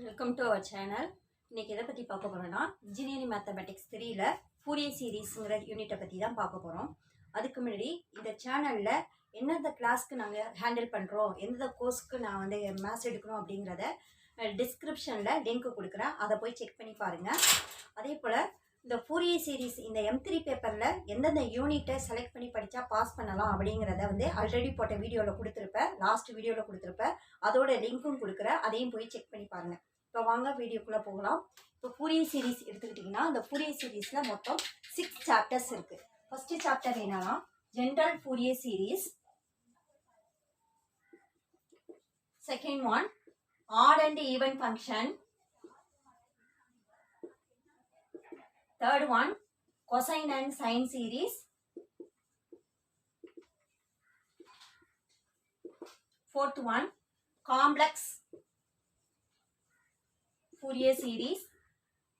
Welcome to our channel. இன்றைக்கி எதை பற்றி பார்க்க போகிறோன்னா, இன்ஜினியரிங் மேத்தமெட்டிக்ஸ் 3ல் ஃபோரியர் சீரீஸுங்கிற யூனிட்டை பற்றி தான் பார்க்க போகிறோம். அதுக்கு முன்னாடி இந்த சேனலில் எந்தெந்த கிளாஸ்க்கு நாங்கள் ஹேண்டில் பண்ணுறோம், எந்தெந்த கோர்ஸ்க்கு நான் வந்து மேத்ஸ் எடுக்கணும் அப்படிங்கிறத டிஸ்கிரிப்ஷனில் லிங்க் கொடுக்குறேன். அதை போய் செக் பண்ணி பாருங்கள். அதே போல் இந்த ஃபோரியர் சீரீஸ் இந்த M3 பேப்பரில் எந்தெந்த யூனிட்டை செலக்ட் பண்ணி படித்தா பாஸ் பண்ணலாம் அப்படிங்கிறத வந்து ஆல்ரெடி போட்ட வீடியோவில் கொடுத்துருப்பேன், லாஸ்ட் வீடியோவில் கொடுத்துருப்பேன். அதோட லிங்க்கும் கொடுக்குறேன், அதையும் போய் செக் பண்ணி பாருங்கள். இப்போ வாங்க வீடியோக்குள்ளே போகலாம். இப்போ ஃபோரியர் சீரீஸ் எடுத்துக்கிட்டிங்கன்னா, இந்த ஃபோரியர் சீரீஸில் மொத்தம் 6 சாப்டர்ஸ் இருக்குது. ஃபஸ்ட்டு சாப்டர் என்னன்னா general Fourier series. Second one odd and even function. Third one, cosine and sine series. Fourth one, complex Fourier series.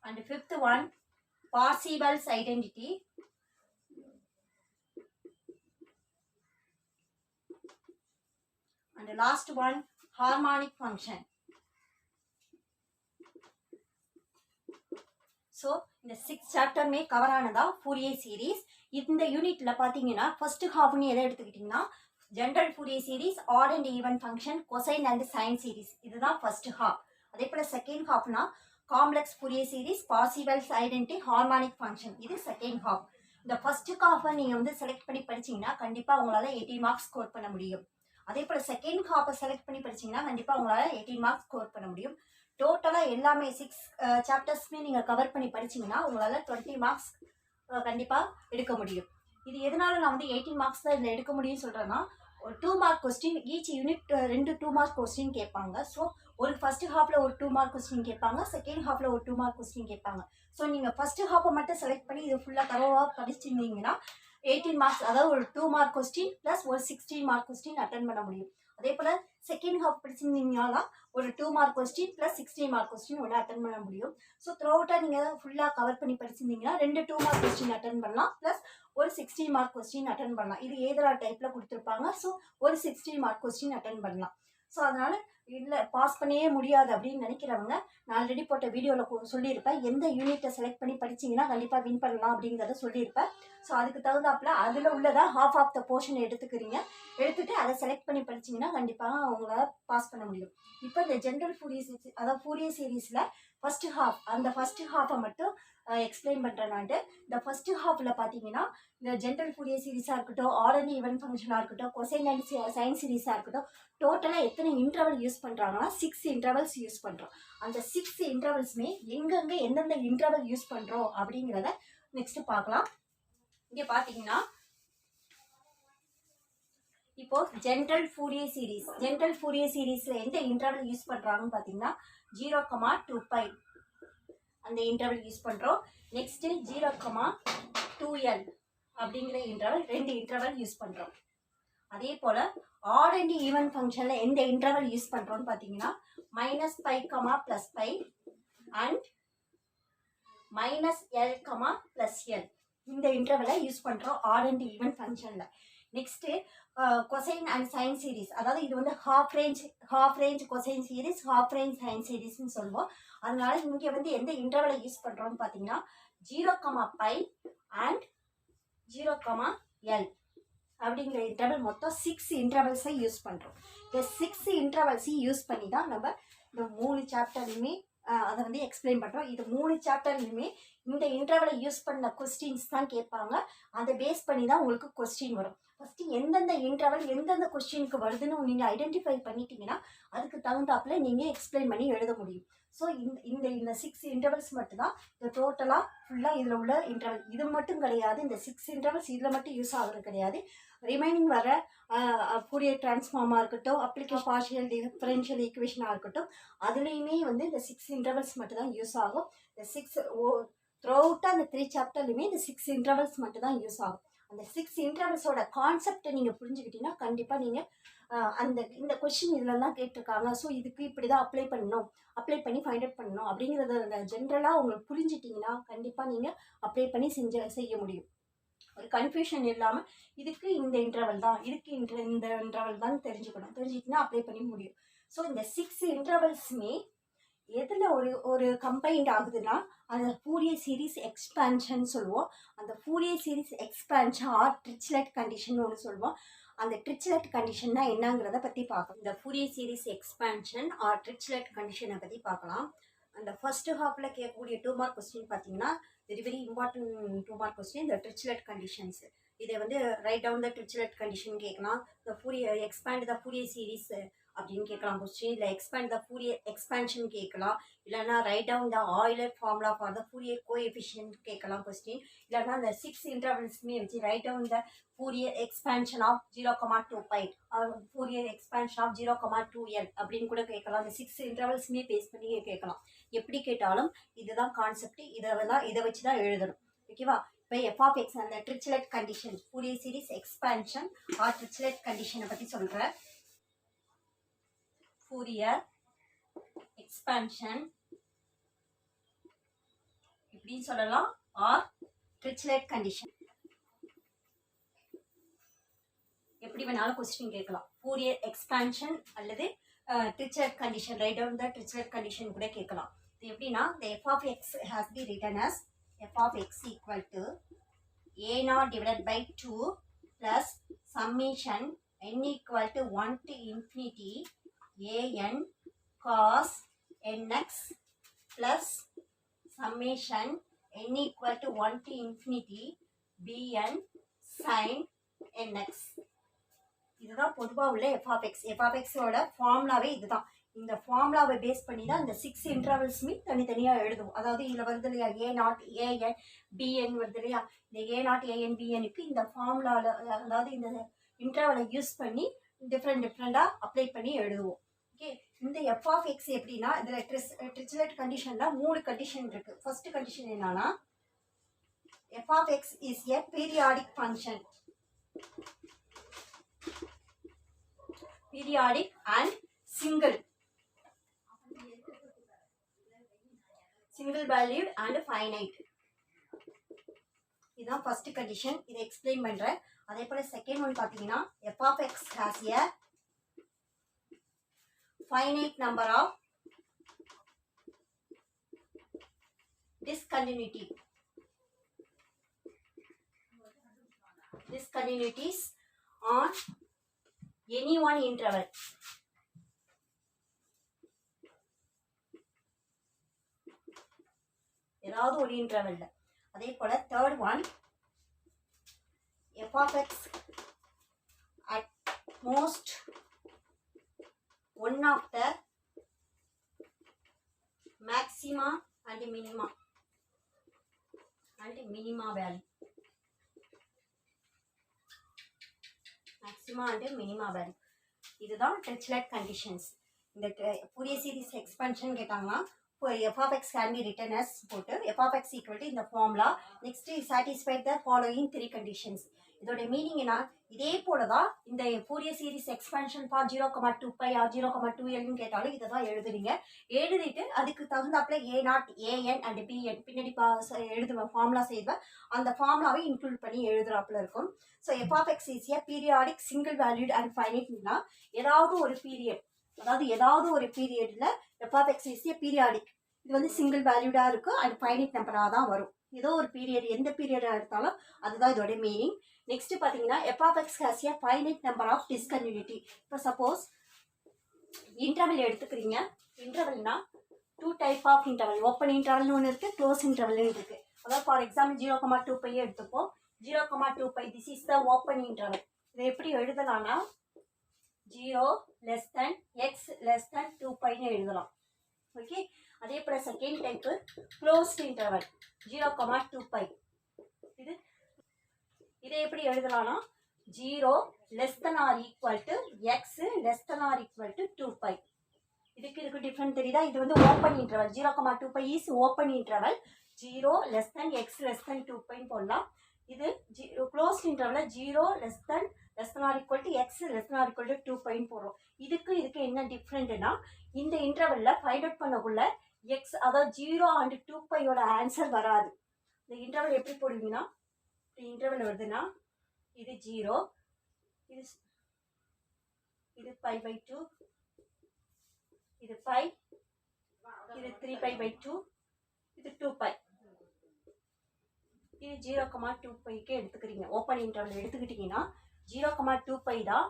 And fifth one, Parseval's identity. And the last one, harmonic function. So இந்த 6 சாப்டருமே cover ஆனதா Fourier series. இந்த யூனிட்ல பார்த்தீங்கன்னா first ஹாஃப்னு எதை எடுத்துக்கிட்டிங்கன்னா, general Fourier series, odd and even function, cosine and sine series, இதுதான் ஃபர்ஸ்ட் ஹாஃப். அதே போல் செகண்ட் ஹாஃப்னா complex Fourier series, Parseval's identity, harmonic function, இது செகண்ட் ஹாஃப். இந்த ஃபர்ஸ்ட் ஹாஃபை நீங்கள் வந்து செலக்ட் பண்ணி படிச்சிங்கன்னா கண்டிப்பாக உங்களால் 18 மார்க்ஸ் ஸ்கோர் பண்ண முடியும். அதே போல் செகண்ட் ஹாஃபை செலக்ட் பண்ணி படிச்சிங்கன்னா கண்டிப்பாக உங்களால் 18 மார்க்ஸ் ஸ்கோர் பண்ண முடியும். டோட்டலாக எல்லாமே 6 சாப்டர்ஸ்மே நீங்கள் கவர் பண்ணி படிச்சிங்கன்னா உங்களால் 20 மார்க்ஸ் கண்டிப்பாக எடுக்க முடியும். இது எதனால நான் வந்து 18 மார்க்ஸ் தான் இதில் எடுக்க முடியும்னு சொல்கிறேன்னா, ஒரு 2 mark question each unit 2 mark question கேட்பாங்க. ஸோ ஒரு ஃபஸ்ட்டு ஹாஃபில் ஒரு 2 மார்க் கொஸ்டின் கேட்பாங்க, செகண்ட் ஹாஃபில் ஒரு 2 மார்க் கொஸ்டின் கேட்பாங்க. ஸோ நீங்கள் ஃபஸ்ட்டு ஹாஃபை மட்டும் செலக்ட் பண்ணி இது ஃபுல்லாக தரோவாக படிச்சிருந்தீங்கன்னா 18 மார்க்ஸ், அதாவது ஒரு 2 மார்க் கொஸ்டின் ப்ளஸ் ஒரு 16 மார்க் கொஸ்டின் அட்டன் பண்ண முடியும். அதே போல் செகண்ட் ஹாஃப் படிச்சிருந்தீங்கன்னா ஒரு 2 mark question plus 16 mark question ஒன்று அட்டன் பண்ண முடியும். ஸோ த்ரூ அவுட்டாக நீங்கள் ஃபுல்லாக கவர் பண்ணி படிச்சிருந்தீங்கன்னா 2 மார்க் கொஸ்டின் அட்டன் பண்ணலாம், ப்ளஸ் ஒரு 16 மார்க் கொஸ்டின் அட்டன் பண்ணலாம். இது ஏதோ டைப்பில் கொடுத்துருப்பாங்க. ஸோ ஒரு 16 மார்க் கொஸ்டின் அட்டன் பண்ணலாம். ஸோ அதனால் இல்லை பாஸ் பண்ணியே முடியாது அப்படின்னு நினைக்கிறவங்க, நான் ஆல்ரெடி போட்ட வீடியோவில் சொல்லியிருப்பேன், எந்த யூனிட்டை செலக்ட் பண்ணி படிச்சிங்கன்னா கண்டிப்பாக வின் பண்ணலாம் அப்படிங்கிறத சொல்லியிருப்பேன். ஸோ அதுக்கு தகுந்தாப்புல அதில் உள்ளதாக ஹாஃப் ஆஃப் த போர்ஷன் எடுத்துக்கிறீங்க. எடுத்துகிட்டு அதை செலக்ட் பண்ணி படிச்சிங்கன்னா கண்டிப்பாக அவங்களால பாஸ் பண்ண முடியும். இப்போ இந்த ஜென்ரல் ஃபோரியர் சீரீஸ், அதாவது ஃபோரியர் சீரீஸில் ஃபஸ்ட்டு ஹாஃப், அந்த ஃபஸ்ட்டு ஹாஃபை மட்டும் எக்ஸ்பிளைன் பண்ணுறேன்னாட்டு. இந்த ஃபஸ்ட்டு ஹாஃபில் பார்த்தீங்கன்னா இந்த ஜென்ரல் ஃபோரியர் சீரீஸாக இருக்கட்டும், ஆட் அண்ட் ஈவன் ஃபங்க்ஷனாக இருக்கட்டும், கொசைன் அண்ட் சைன் சீரீஸாக இருக்கட்டும், டோட்டலாக எத்தனை இன்டர்வல் யூஸ் பண்ணுறாங்கன்னா 6 இன்டர்வல்ஸ் யூஸ் பண்ணுறோம். அந்த 6 இன்டர்வல்ஸுமே எங்கெங்கே எந்தெந்த இன்டர்வல் யூஸ் பண்ணுறோம் அப்படிங்கிறத நெக்ஸ்ட்டு பார்க்கலாம். இங்கே பார்த்தீங்கன்னா இப்போ ஜென்ரல் ஃபோரியர் சீரீஸில் எந்த இன்டர்வல் யூஸ் பண்ணுறாங்கன்னு பார்த்தீங்கன்னா 0,2π அந்த இன்டர்வல் யூஸ் பண்ணுறோம். நெக்ஸ்ட்டு 0,2l அப்படிங்கிற இன்டர்வல், 2 இன்டர்வல் யூஸ் பண்ணுறோம். அதே போல் ஆட் அண்ட் ஈவன் ஃபங்க்ஷனில் எந்த இன்டர்வல் யூஸ் பண்ணுறோன்னு பார்த்தீங்கன்னா -π, +π அண்ட் -l, +l இந்த இன்டர்வலை யூஸ் பண்ணுறோம் ஆட் அண்ட் ஈவன் ஃபங்க்ஷனில். Next cosine and sine series, அதாவது இது வந்து half range cosine series, half range sine சீரீஸ்ன்னு சொல்லுவோம். அதனால இங்கே வந்து எந்த இன்டர்வலை யூஸ் பண்ணுறோன்னு பார்த்தீங்கன்னா 0,π அண்ட் 0,l அப்படிங்கிற இன்டர்வல், மொத்தம் 6 இன்டர்வல்ஸை யூஸ் பண்ணுறோம். இந்த 6 இன்டர்வல்ஸையும் யூஸ் பண்ணி தான் நம்ம இந்த 3 சாப்டர்லையுமே அதை வந்து எக்ஸ்பிளைன் பண்ணுறோம். இது 3 சாப்டர்லையுமே இந்த இன்டர்வலை யூஸ் பண்ண கொஸ்டின்ஸ் தான் கேட்பாங்க. அதை பேஸ் பண்ணி தான் உங்களுக்கு கொஸ்டின் வரும். ஃபஸ்ட்டு எந்தெந்த இன்டர்வல் எந்தெந்த கொஸ்டினுக்கு வருதுன்னு நீங்கள் ஐடென்டிஃபை பண்ணிட்டீங்கன்னா அதுக்கு தகுந்தாப்பில் நீங்கள் எக்ஸ்பிளைன் பண்ணி எழுத முடியும். ஸோ இந்த 6 இன்டர்வல்ஸ் மட்டும்தான் இந்த டோட்டலாக ஃபுல்லாக இதில் உள்ள இன்டர்வல். இது மட்டும் கிடையாது, இந்த 6 இன்டர்வல்ஸ் இதில் மட்டும் யூஸ் ஆகிறது கிடையாது. ரிமைனிங் வர ஃபோரியர் டிரான்ஸ்ஃபார்மாக இருக்கட்டும், அப்ளிகேஷன் பார்ஷியல் டிஃபரன்ஷியல் ஈக்குவேஷனாக இருக்கட்டும், அதுலேயுமே வந்து இந்த 6 இன்டர்வல்ஸ் மட்டும் தான் யூஸ் ஆகும். இந்த 6 த்ரூ அவுட்டாக அந்த 3 சாப்டர்லையுமே இந்த 6 இன்டர்வல்ஸ் மட்டும் தான் யூஸ் ஆகும். அந்த 6 இன்டர்வல்ஸோட கான்செப்டை நீங்கள் புரிஞ்சுக்கிட்டீங்கன்னா கண்டிப்பாக நீங்கள் இந்த கொஸ்டின் இதிலலாம் கேட்டிருக்காங்க, ஸோ இதுக்கு இப்படி தான் அப்ளை பண்ணி ஃபைண்ட் அவுட் பண்ணணும் அப்படிங்கிறத ஜென்ரலாக உங்களுக்கு புரிஞ்சிட்டிங்கன்னா கண்டிப்பாக நீங்கள் அப்ளை பண்ணி செய்ய முடியும். ஒரு கன்ஃபியூஷன் இல்லாமல் இதுக்கு இந்த இன்டர்வல் தான், இதுக்கு இந்த இன்டர்வல் தான் தெரிஞ்சுக்கிட்டிங்கன்னா அப்ளை பண்ணி முடியும். ஸோ இந்த 6 இன்டர்வல்ஸுமே எதில் ஒரு கம்பைன்ட் ஆகுதுன்னா அந்த ஃபூரியர் சீரிஸ் எக்ஸ்பேன்ஷன் சொல்லுவோம். அந்த Fourier series expansion or Dirichlet condition ஒன்று சொல்லுவோம். அந்த ட்ரிச்லெட் கண்டிஷன்னா என்னங்கிறத பற்றி பார்க்கலாம். இந்த Fourier series expansion or Dirichlet கண்டிஷனை பற்றி பார்க்கலாம். அந்த ஃபர்ஸ்ட் ஹாஃபில் கேட்கக்கூடிய 2 மார்க் கொஸ்டின் பார்த்தீங்கன்னா very very important 2 mark question இந்த ட்ரிச்லெட் கண்டிஷன்ஸ். இதை வந்து write down the Dirichlet condition கேட்கலாம். இந்த Fourier expand the Fourier series அப்படின்னு கேட்கலாம் கொஸ்டின். இல்லை எக்ஸ்பேண்ட் த ஃபூரியர் எக்ஸ்பேன்ஷன் கேட்கலாம். இல்லைனா write down the Euler formula for the Fourier coefficient கேட்கலாம் கொஸ்டின். இல்லைனா இந்த 6 இன்டர்வல்ஸுமே வச்சு write down the Fourier expansion of 0,2π or Fourier expansion of 0,2l அப்படின்னு கூட கேட்கலாம். இந்த 6 இன்டர்வல்ஸுமே பேஸ் பண்ணி கேட்கலாம். எப்படி கேட்டாலும் இதுதான் கான்செப்ட். இதை வச்சு தான் எழுதணும். ஓகேவா? இப்போ f(x) அந்த Dirichlet condition Fourier series expansion or Dirichlet கண்டிஷனை பற்றி சொல்கிறேன். ஃபூரியர் எக்ஸ்பேன்ஷன் இப்படின்னு சொல்லலாம் ஆர் ட்ரிச்லெட் கண்டிஷன் எப்படி வேணாலும் கொஸ்டின் கேட்கலாம். ஃபூரியர் எக்ஸ்பேன்ஷன் அல்லது Dirichlet condition write down the Dirichlet condition கூட கேட்கலாம். இது எப்படின்னா the f(x) has been written as f(x) equal to a0 divided by 2 plus summation n equal to 1 to infinity an cos nx plus summation n equal to 1 to infinity bn sin nx. இதுதான் பொதுவாக உள்ள f(x). f(x)ஓட ஃபார்முலாவே இதுதான். இந்த ஃபார்முலாவை base பண்ணி தான் இந்த 6 இன்டர்வல்ஸுமே தனித்தனியாக எழுதுவோம். அதாவது இதில் வருது இல்லையா a0 an bn வருது இல்லையா, இந்த a0 an bnக்கு இந்த ஃபார்முலாவில் அதாவது இந்த இன்டர்வலை யூஸ் பண்ணி டிஃப்ரெண்டாக அப்ளை பண்ணி எழுதுவோம். ஓகே, இந்த f(x) எப்படின்னா இதில் ட்ரிச்லெட் கண்டிஷனில் 3 கண்டிஷன் இருக்குது. ஃபர்ஸ்ட் கண்டிஷன் என்னன்னா f(x) is a periodic function. Periodic and single valued and finite. இதுதான் ஃபர்ஸ்ட் கண்டிஷன். இதை எக்ஸ்பிளைன் பண்ணுறேன். அதே போல் செகண்ட் ஒன் பார்த்தீங்கன்னா f(x) has a finite number of discontinuities on any one interval. ஏதாவது ஒரு இன்டர்வல்ல. அதே போல third one f(x) at most one of the maxima and minima value. maxima and minima value. இதுதான் ட்ரிச்லெட் கண்டிஷன்ஸ். இந்த ஃபூரியர் சீரிஸ் எக்ஸ்பென்ஷன் கேட்டாங்கன்னா f(x) can be written as போட்டு f(x) equal to இந்த formula next satisfy the following 3 conditions. இதோட meaning என்ன? இதே போல தான் இந்த Fourier series expansion for 0,2π or 0,2l கேட்டாலும் இதை தான் எழுதுறீங்க. எழுதிட்டு அதுக்கு தகுந்தாப்புல a0 an and bn பின்னாடி எழுதுவேன், ஃபார்முலா செய்வேன். அந்த ஃபார்முலாவை இன்க்ளூட் பண்ணி எழுதுறாப்புல இருக்கும். So f(x) is a periodic single valued and finite-னா ஏதாவது ஒரு பீரியட், அதாவது ஏதாவது ஒரு பீரியட்ல f(x) is a periodic. இது வந்து சிங்கிள் வேல்யூடாக இருக்கும் அண்ட் ஃபைனைட் நம்பராக தான் வரும். ஏதோ ஒரு பீரியட், எந்த பீரியடாக எடுத்தாலும் அதுதான் இதோட மீனிங். நெக்ஸ்ட் பார்த்தீங்கன்னா f(x) has a finite number of discontinuity. இப்போ சப்போஸ் இன்டர்வல் எடுத்துக்கிறீங்க. இன்டர்வல்னா 2 டைப் ஆஃப் இன்டர்வல், ஓப்பன் இன்டர்வல்னு ஒன்று இருக்குது, க்ளோஸ் இன்டர்வல்னு இருக்குது. அதாவது ஃபார் எக்ஸாம்பிள் 0,2π எடுத்துப்போம். 0,2π this is the open interval. இதை எப்படி எழுதலாம்னா 0 less than x less than 2πன்னு எழுதலாம். ஓகே, அதே போல செகண்ட் டைப்பு க்ளோஸ்ட் இன்டர்வல் 0,2π. இதை எப்படி எழுதலாம்னா 0 less than or equal to x less than or equal to 2π. இதுக்கு டிஃப்ரெண்ட் தெரியுதா? இது வந்து open interval. 0,2π is open interval. 0 less than x less than 2πன்னு போடலாம். இது க்ளோஸ்ட் இன்டர்வலில் 0 less than or equal to x less than or equal to 2πன்னு போடுறோம். இதுக்கு என்ன டிஃப்ரெண்ட்னா இந்த இன்டர்வலில் ஃபைண்ட் அவுட் பண்ணக்குள்ள x அதாவது 0 and 2πயோட ஆன்சர் வராது. இந்த இன்டர்வல் எப்படி போடுவீங்கன்னா இந்த இன்டர்வல் வருதுன்னா இது 0, இது π/2, இது 5, இது 3π/2, இது 2π. இது 0,2πக்கு எடுத்துக்கிறீங்க. ஓப்பன் இன்டர்வல் எடுத்துக்கிட்டிங்கன்னா 0,2π தான்.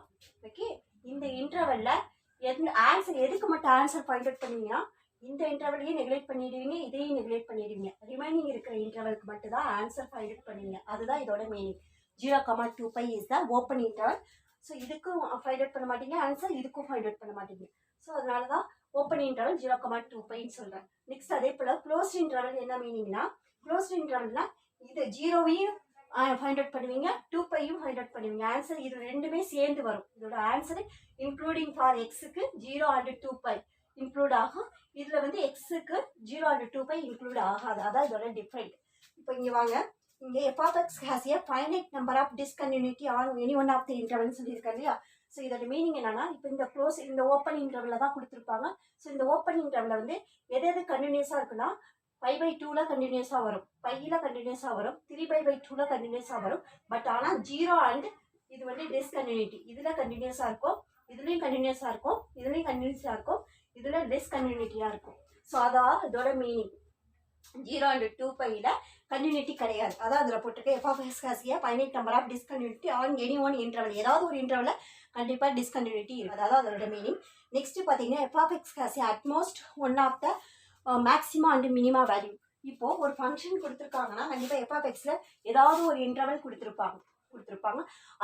ஓகே, இந்த இன்டர்வலில் எந்த ஆன்சர் எதுக்கு மட்டும் ஆன்சர் ஃபைண்ட் அவுட் பண்ணுவீங்கன்னா இந்த இன்டர்வலையும் நெக்லெக்ட் பண்ணிடுவீங்க, இதையும் நெக்லெக்ட் பண்ணிடுவீங்க. ரிமைனிங் இருக்கிற இன்டர்வலுக்கு மட்டும் தான் ஆன்சர் ஃபைண்ட் அவுட் பண்ணுவீங்க. அதுதான் இதோட meaning. 0,2π is the open interval. So இதுக்கும் ஃபைண்ட் அவுட் பண்ண மாட்டீங்க ஆன்சர், இதுக்கும் ஃபைண்ட் அவுட் பண்ண மாட்டீங்க. ஸோ அதனால தான் ஓப்பன் இன்டர்வல் 0,2πன்னு சொல்கிறேன். நெக்ஸ்ட் அதே போல் க்ளோஸ்ட் இன்டர்வல் என்ன மீனிங்னா, க்ளோஸ்ட் இன்டர்வல்னா இது 0வையும் ஃபைண்ட் அவுட் பண்ணுவீங்க, 2πயும் ஃபைண்ட் அவுட் பண்ணுவீங்க. ஆன்சர் இது ரெண்டுமே சேர்ந்து வரும். இதோட ஆன்சர் இன்க்ளூடிங் ஃபார் எக்ஸுக்கு 0 and 2π இன்க்ளூட் ஆகும். இதில் வந்து எக்ஸுக்கு 0 and 2π இன்க்ளூட் ஆகாது. அதான் இதோட டிஃப்ரெண்ட். இப்போ இங்கே வாங்க, இங்கே f(x) has a finite number of discontinuity on any one of the intervals சொல்லியிருக்காங்க இல்லையா. ஸோ இதோட மீனிங் என்னன்னா, இப்போ இந்த ஓப்பன் இன்டர்வலில் தான் கொடுத்துருப்பாங்க. ஸோ இந்த ஓப்பன் இன்டர்வலில் வந்து எது கண்டினியூஸாக இருக்குன்னா π/2ல கண்டினியூஸாக வரும், π-ல கண்டினியூஸாக வரும், 3π/2ல கண்டினியூஸாக வரும். பட் ஆனால் 0 அண்ட் இது வந்து டிஸ்கண்டினியூட்டி, இதில் கண்டினியூஸாக இருக்கும், இதுலேயும் கண்டினியூஸாக இருக்கும், இதுலேயும் கண்டினியூஸாக இருக்கும், இதில் டிஸ்கண்டினியூட்டியாக இருக்கும். ஸோ அதான் இதோட மீனிங். 0 and 2πல கண்டினியூட்டி கிடையாது. அதான் அதில் போட்டிருக்க f(x) has a finite number of discontinuity on any one interval. ஏதாவது ஒரு இன்டர்வலில் கண்டிப்பாக டிஸ்கண்டினியூட்டி இருக்குது. அதான் அதோட மீனிங். நெக்ஸ்ட் பார்த்தீங்கன்னா f(x) has a at most one of the maxima and minima value. இப்போது ஒரு ஃபங்க்ஷன் கொடுத்துருக்காங்கன்னா கண்டிப்பாக f(x)ல ஏதாவது ஒரு இன்டர்வல் கொடுத்துருப்பாங்க.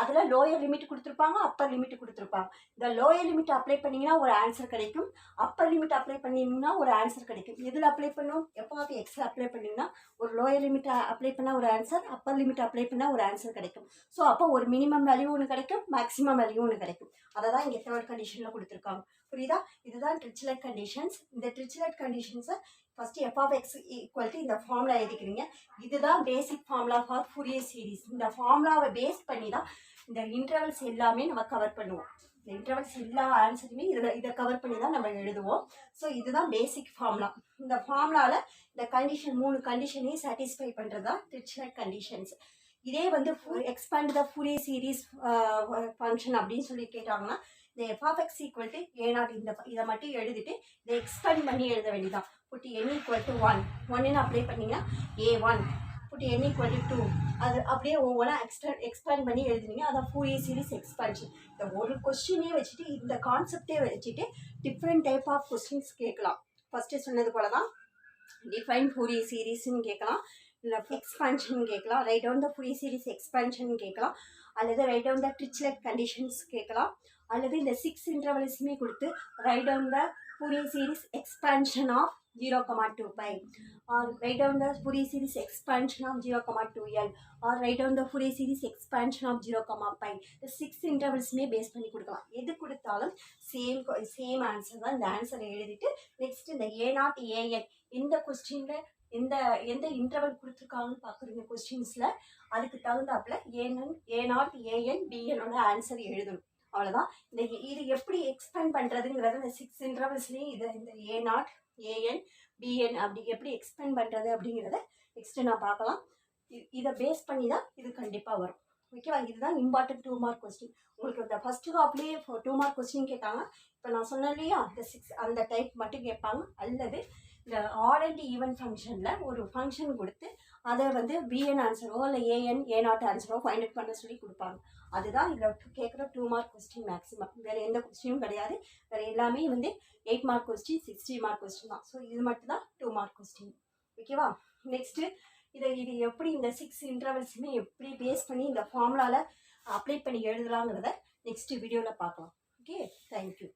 அதில் லோயர் லிமிட் கொடுத்துருப்பாங்க, அப்பர் லிமிட் கொடுத்துருப்பாங்க. இந்த லோயர் லிமிட் அப்ளை பண்ணிங்கன்னா ஒரு ஆன்சர் கிடைக்கும், அப்பர் லிமிட் அப்ளை பண்ணிங்கன்னா ஒரு ஆன்சர் கிடைக்கும். எதில் அப்ளை பண்ணும்? f(x)ல அப்ளை பண்ணிங்கன்னா ஒரு லோயர் லிமிட் அப்ளை பண்ணால் ஒரு ஆன்சர், அப்பர் லிமிட் அப்ளை பண்ணால் ஒரு ஆன்சர் கிடைக்கும். ஸோ அப்போ ஒரு மினிமம் வேல்யூ ஒன்று கிடைக்கும், மேக்ஸிமம் வேல்யூ ஒன்று கிடைக்கும். அதை தான் இங்கே தேர்ட் கண்டிஷனில் கொடுத்துருக்காங்க. புரியுதா? இதுதான் ட்ரிச்லெட் கண்டிஷன்ஸ். இந்த ட்ரிச்லெட் கண்டிஷன்ஸை ஃபஸ்ட்டு f(x) ஈக்குவல் டு இந்த ஃபார்முலா எழுதிக்கிறீங்க. இதுதான் பேசிக் ஃபார்முலா ஃபார் ஃபோரியர் சீரிஸ். இந்த ஃபார்முலாவை பேஸ் பண்ணி தான் இந்த இன்டர்வல்ஸ் எல்லாமே நம்ம கவர் பண்ணுவோம். இந்த இன்டர்வல்ஸ் எல்லா ஆன்சருமே இதை கவர் பண்ணி தான் நம்ம எழுதுவோம். ஸோ இதுதான் பேசிக் ஃபார்முலா. இந்த ஃபார்முலாவில் இந்த கண்டிஷன் 3 கண்டிஷனையும் சாட்டிஸ்ஃபை பண்ணுறது தான் ட்ரிச்லெட் கண்டிஷன்ஸ். இதே வந்து expand the Fourier series function அப்படின்னு சொல்லி கேட்டாங்கன்னா இந்த f(x) ஈக்குவல் டு a0 இதை மட்டும் எழுதிட்டு இதை எக்ஸ்பேண்ட் பண்ணி எழுத வேண்டியதான். Put n equal to 1 apply பண்ணிங்கன்னா a1, put n equal to 2 அது அப்படியே ஒவ்வொன்றா எக்ஸ்பேண்ட் பண்ணி எழுதுனீங்க. அதான் ஃபோரியர் சீரிஸ் எக்ஸ்பேன்ஷன். இந்த ஒரு கொஸ்டினே வச்சுட்டு இந்த கான்செப்டே வச்சுட்டு டிஃப்ரெண்ட் டைப் ஆஃப் கொஸ்டின்ஸ் கேட்கலாம். ஃபஸ்ட்டு சொன்னது போல தான் டிஃபைன் ஃபோரியர் சீரிஸ்ன்னு கேட்கலாம், இல்லை எக்ஸ்பேன்ஷன் கேட்கலாம், write down the Fourier series expansion கேட்கலாம், அல்லது write down the Dirichlet conditions கேட்கலாம், அல்லது இந்த 6 இன்டர்வல்ஸுமே கொடுத்து write down the Fourier series expansion of 0,2π, or write down the Fourier series expansion of 0,2l, or write down the Fourier series expansion of 0,π. இந்த 6 இன்டர்வல்ஸுமே base பண்ணி கொடுக்கலாம். எது கொடுத்தாலும் சேம் ஆன்சர் தான். இந்த ஆன்சரை எழுதிட்டு நெக்ஸ்ட் இந்த a0 an இந்த கொஸ்டினில் எந்த இன்டர்வல் கொடுத்துருக்காங்கன்னு பார்க்குறீங்க கொஸ்டின்ஸில், அதுக்கு தகுந்தாப்புல a0 an bnோட ஆன்சர் எழுதணும். அவ்வளோதான். இது எப்படி எக்ஸ்பேண்ட் பண்ணுறதுங்கிறது இந்த 6 இன்டர்வல்ஸ்லேயும் இந்த a0 an bn அப்படி எப்படி எக்ஸ்பேண்ட் பண்ணுறது அப்படிங்கிறத நெக்ஸ்ட்டு நான் பார்க்கலாம். இதை பேஸ் பண்ணி தான் இது கண்டிப்பாக வரும். ஓகேவா? இதுதான் இம்பார்ட்டன்ட் 2 மார்க் கொஸ்டின். உங்களுக்கு இந்த ஃபஸ்ட்டு ஹாப்லேயே 2 மார்க் கொஸ்டின் கேட்டாங்க. இப்போ நான் சொன்னேன் இல்லையா, இந்த 6 அந்த டைப் மட்டும் கேட்பாங்க. அல்லது இந்த ஆட் அண்ட் ஈவன் ஃபங்க்ஷனில் ஒரு ஃபங்க்ஷன் கொடுத்து அதை வந்து பிஎன் ஆன்சரோ இல்லை a0 ஆன்சரோ ஃபைண்ட் அவுட் பண்ண சொல்லி கொடுப்பாங்க. அதுதான் இதில் கேட்குற 2 மார்க் கொஸ்டின் மேக்ஸிமம். வேறு எந்த கொஸ்டினும் கிடையாது. வேறு எல்லாமே வந்து 8 மார்க் கொஸ்டின், 60 மார்க் கொஸ்டின் தான். ஸோ இது மட்டும் தான் 2 மார்க் கொஸ்டின். ஓகேவா? நெக்ஸ்ட்டு இது எப்படி இந்த 6 இன்டர்வல்ஸுமே எப்படி பேஸ் பண்ணி இந்த ஃபார்முலாவில் அப்ளை பண்ணி எழுதலாங்கிறத நெக்ஸ்ட் வீடியோவில் பார்க்கலாம். Okay, thank you.